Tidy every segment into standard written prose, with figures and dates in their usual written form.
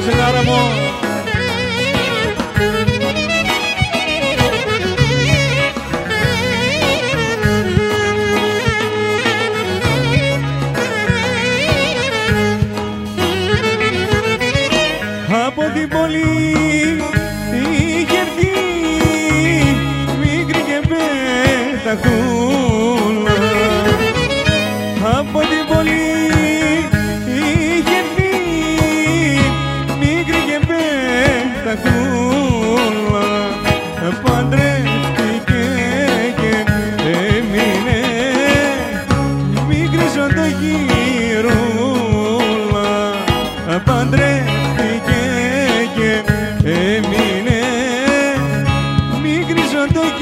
ζυγάρα μου. Από την πόλη είχε έρθει μικρή και πεταχούλα. Από την πόλη είχε έρθει μικρή και πεταχούλα. Παντρεύτηκε και έμεινε μικρή ζωντογυρούλα. Παντρεύτηκε και έμεινε μικρή ζωντογυρούλα.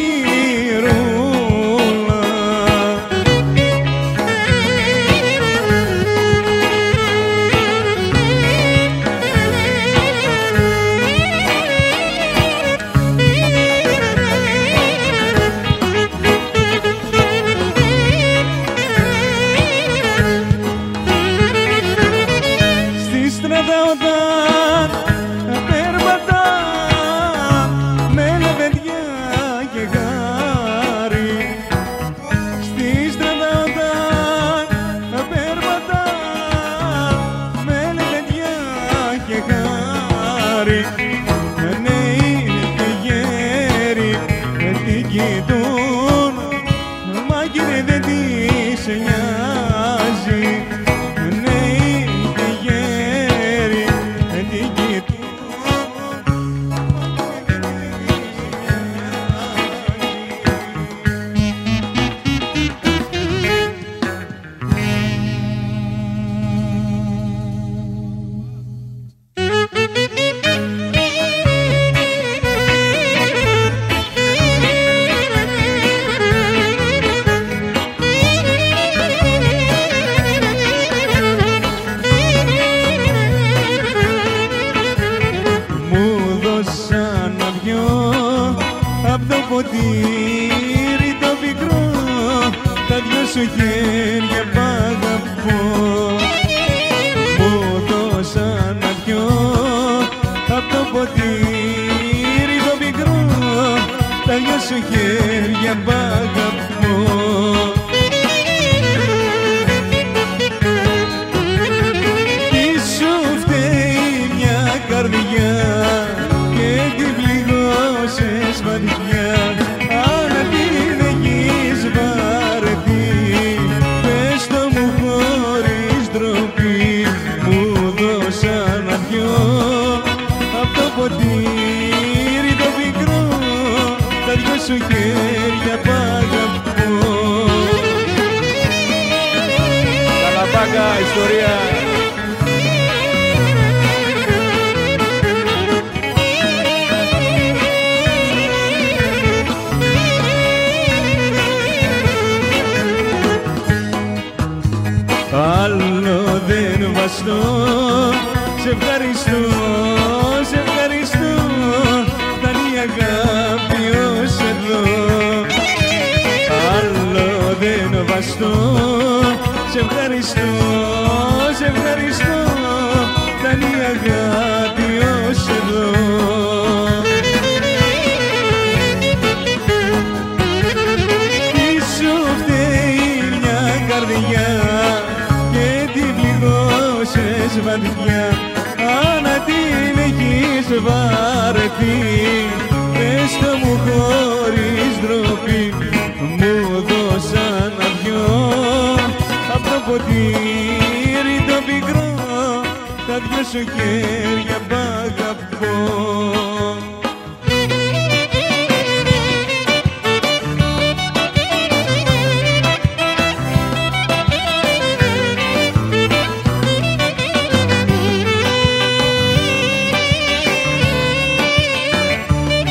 Στη στράτα όταν περπατά με λεβεντιά και γάρι. Στη στράτα όταν περπατά με λεβεντιά και γάρι. Νέοι και γέροι την κοιτούν, μα κύριε δεν της νοιάζει. Νέοι και γέροι την κοιτούν, μου δώσαν να πιω απ' το ποτήρι το πικρό, τα δυο σου χέρια π' αγαπώ. Μου δώσαν να πιω απ' το ποτήρι το πικρό, τα δυο σου χέρια π' αγαπώ. Τι σου φταίει μια καρδιά και την πληγώσες βαθιά. Αν την έχεις βαρεθεί, πες το μου χωρίς ντροπή. Μου δώσα να πιω απ' το ποτήρι το πικρό, τα δυο σου χέρια π' αγαπώ. Καλαμπάκα ιστορία. Άλλο δεν βαστώ, σε ευχαριστώ, σε ευχαριστώ. Ήταν η αγάπη ως εδώ. Άλλο δεν βαστώ, σε ευχαριστώ, σε ευχαριστώ. Ήταν η αγάπη ως εδώ. Τι σου φταίει μια καρδιά και την πληγώσες βαθιά. Αν την έχεις βαρεθεί, πες το μου χωρίς ντροπή. Μου δώσα να πιω απ' το ποτήρι το πικρό, τα δυο σου χέρια π' αγαπώ.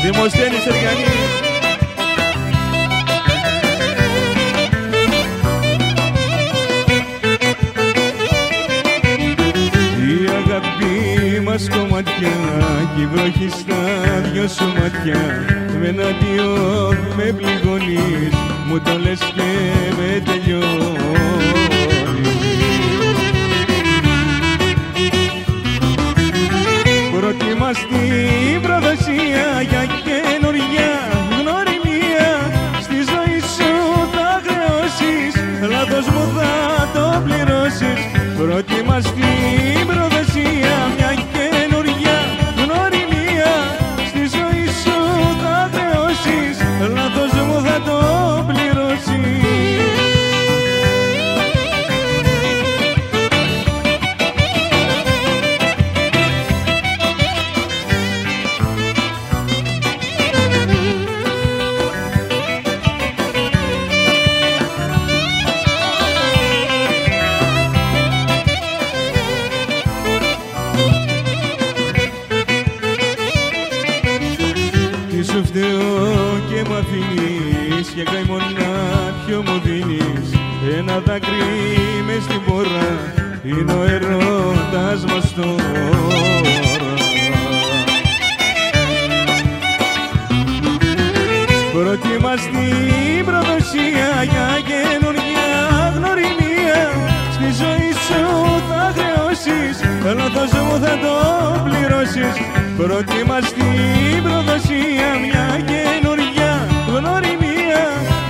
Δημοσθένης Εργανή. Η αγάπη μας κομματιά κι η βροχή στα δυο σου ματιά. Με εναντιόν με πληγώνεις, μου το λες και με τελειώνεις. πληρώσεις. Προτιμάς την προδοσία, μια καινούργια γνωριμία. Στη ζωή σου θα χρεώσεις, λάθος μου θα το πληρώσεις. Σου φταίω και μ' αφήνεις και καημονά ποιο μου δίνεις. Ένα δάκρυ μες στην πόρα είναι ο ερωτάς μας τώρα. Προτιμάς την προδοσία για καινούργια γνωριμία. Στη ζωή σου θα χρεώσεις, λάθος μου θα το πληρώσεις. Προτιμάς την προδοσία, μια καινούργια γνωριμία.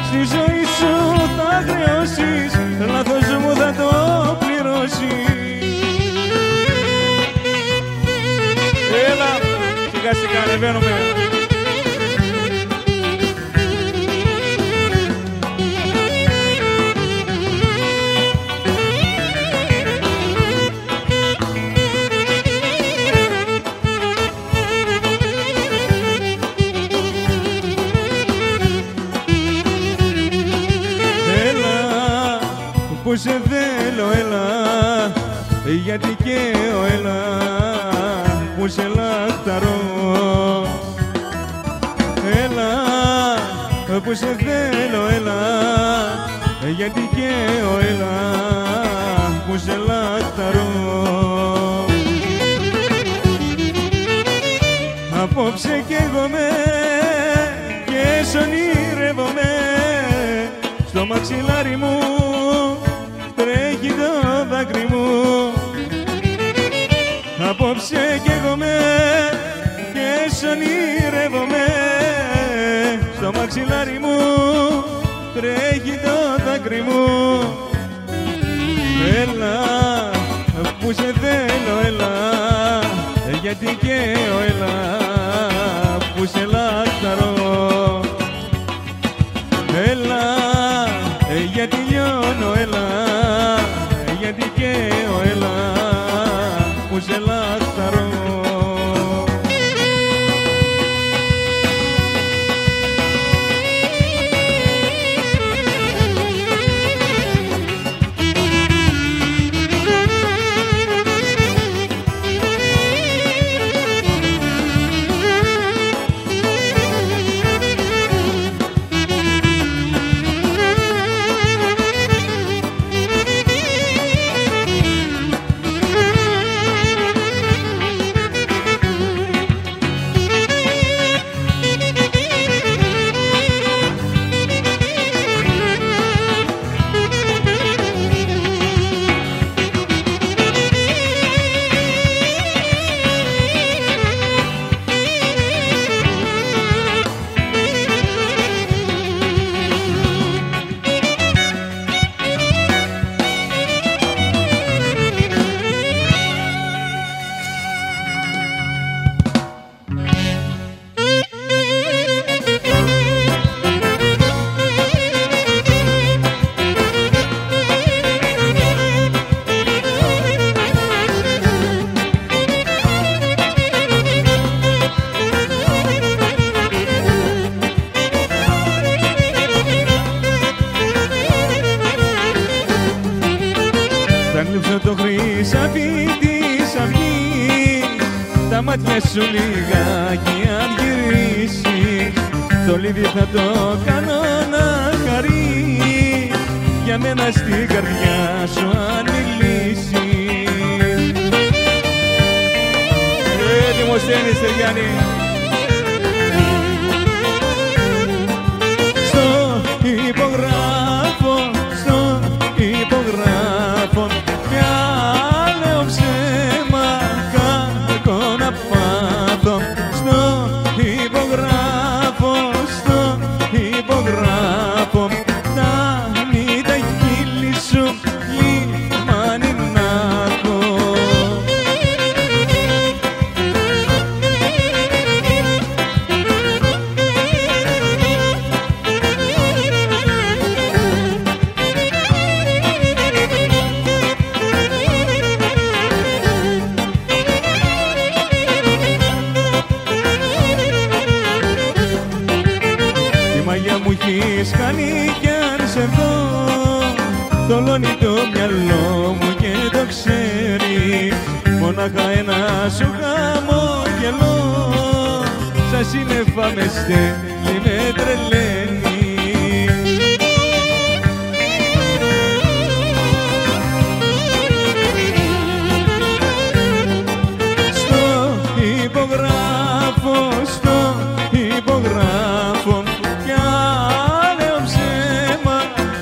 Στη ζωή σου θα χρεώσεις, λάθος μου θα το πληρώσεις. Έλα, σιγά σιγά ανεβαίνουμε. Που σε θέλω, έλα, γιατί καίω, έλα, που σε λαχταρώ. Έλα, που σε θέλω, έλα, γιατί καίω, έλα, που σε λαχταρώ. Απόψε καίγομαι και σ' ονειρεύομαι, στο μαξιλάρι μου τρέχει το δάκρυ μου. Απόψε καίγομαι και σ' ονειρεύομαι, στο μαξιλάρι μου τρέχει το δάκρυ μου. Έλα, που σε θέλω, έλα, γιατί καίω, έλα, που σε λαχταρώ. Έλα, γιατί λιώνω, έλα, γιατί καίω, έλα, που σε λαχταρώ. το χρυσάφι της αυγής, τα μάτια σου λιγάκι αν γυρίσει, το λίδι θα το κάνω να χαρεί, για μένα στην καρδιά σου αν μιλήσει. Δημοσθένης Ταιριάννη. Στο υπογράφω, μια λέω ψέμα κακό να πάθω. Στο υπογράφω, να μην τα χείλη σου μυαλό μου και το ξέρει. Μόναχα ένα σου χαμόγελο σαν σύννεφα με στέλνει, με τρελαίνει. Στο υπογράφω κι άλλο ψέμα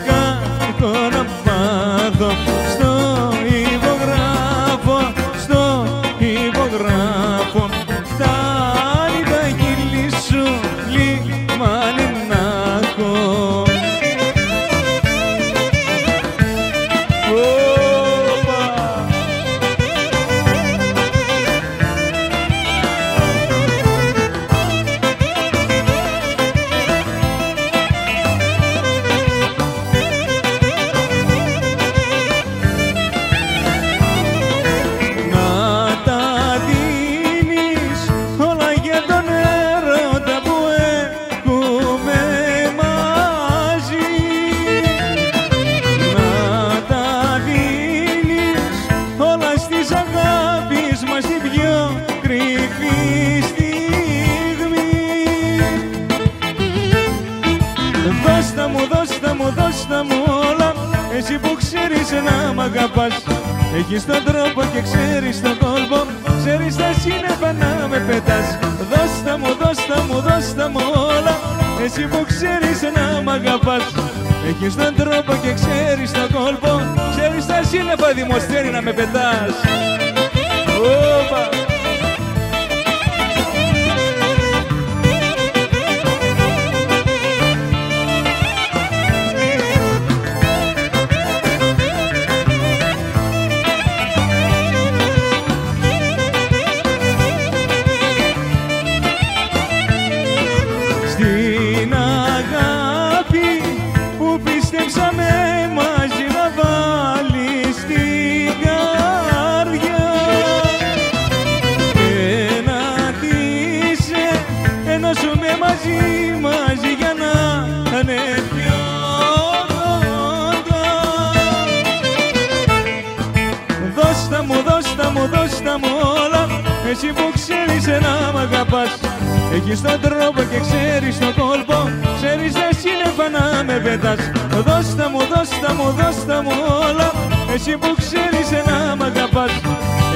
κάτω να πάθω. Στο υπογράφω τα άλλα χείλη σου λιμάνι να έχω. Δώστα μου όλα, εσύ που ξέρεις να μ' αγαπάς. Έχεις τον τρόπο και ξέρεις τον κόλπο, ξέρεις τα σύννεφα να με πετάς. Δώστα μου όλα, εσύ που ξέρεις να μ' αγαπάς. Έχεις τον τρόπο και ξέρεις τον κόλπο, ξέρεις τα σύννεφα δημοστέρι να με πετάς. Στην αγάπη που πίστεψαμε μαζί να βάλεις στην καρδιά και να ντύσε ενώσουμε μαζί για να είναι πιο κοντά. Δώστα μου όλα, εσύ που ξέρεις να μ' αγαπάς. Έχεις τον τρόπο και ξέρεις τον κόλπο, ξέρεις τα σύννεφα να με πετάς. Δώστα μου όλα, εσύ που ξέρεις να μ' αγαπάς.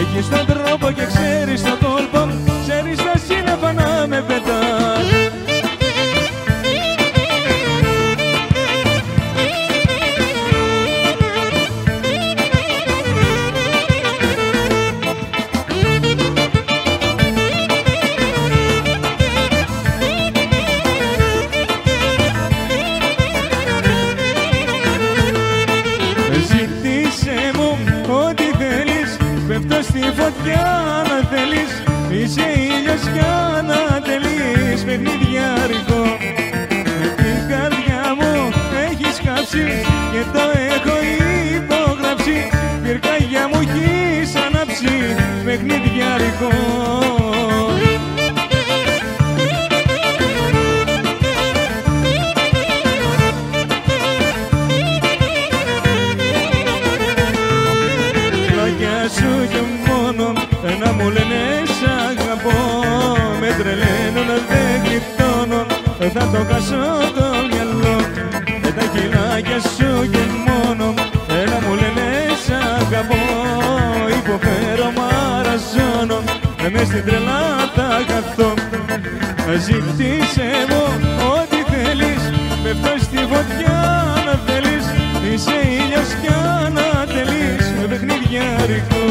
Έχεις τον τρόπο και ξέρεις τον κόλπο, ξέρεις τα σύννεφα να με πετάς. Πέφτω στη φωτιά να θέλεις, είσαι ήλιος κι ανατελείς παιχνιδιάρικο. Με την καρδιά μου έχεις κάψει και το έχω υπογράψει. Πυρκαγιά μου έχεις ανάψει παιχνιδιάρικο. Σου και μόνο να μου λένε σ' αγαπώ, με τρελαίνουν, δεν γλιτώνω, θα το χάσω το μυαλό. Με τα χειλάκια σου και μόνο να μου λένε σ' αγαπώ, υποφέρω, μαραζώνω, μες στην τρελά θα χαθώ. Ζήτησε μου ό,τι θέλεις, πέφτω στη φωτιά να θέλεις, είσαι ήλιος κι ανατελείς παιχνιδιάρικο.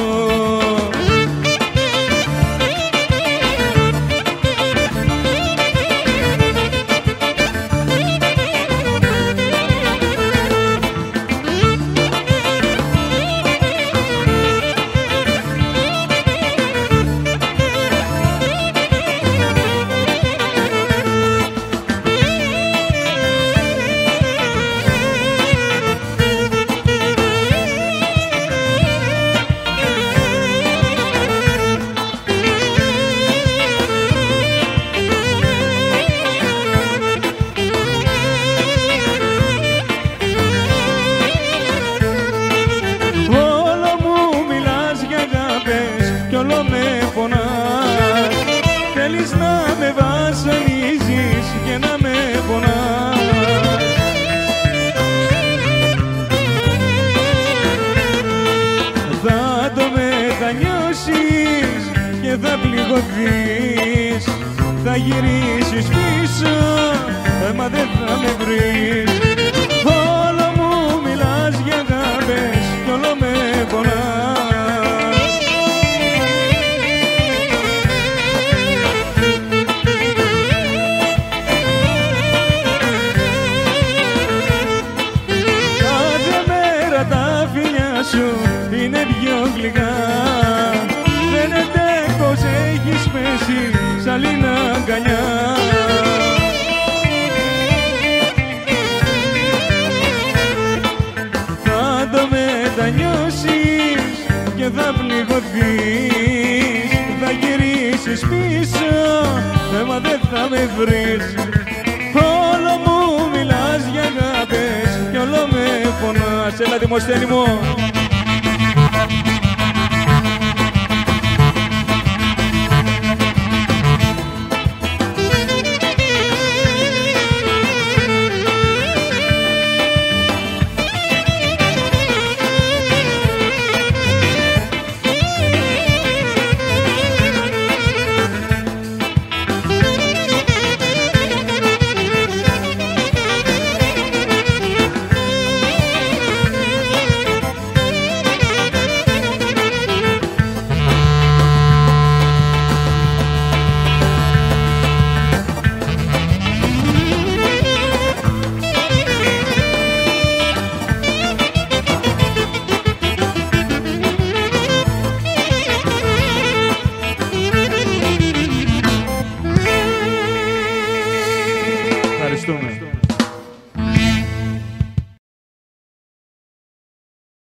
το μετανιώσεις και θα πληγωθείς. Θα γυρίσεις πίσω, μα δεν θα με βρεις. Όλο μου μιλάς για αγάπες κι όλο με πονάς. Κάθε μέρα τα φιλιά σου είναι πιο γλυκά. Φαίνεται πως έχεις πέσει σ' άλλη αγκαλιά. Θα το μετανιώσεις και θα πληγωθείς. Θα γυρίσεις πίσω, μα δεν θα με βρεις. Όλο μου μιλάς για αγάπες κι όλο με πονάς. Έλα Δημοσθένη μου.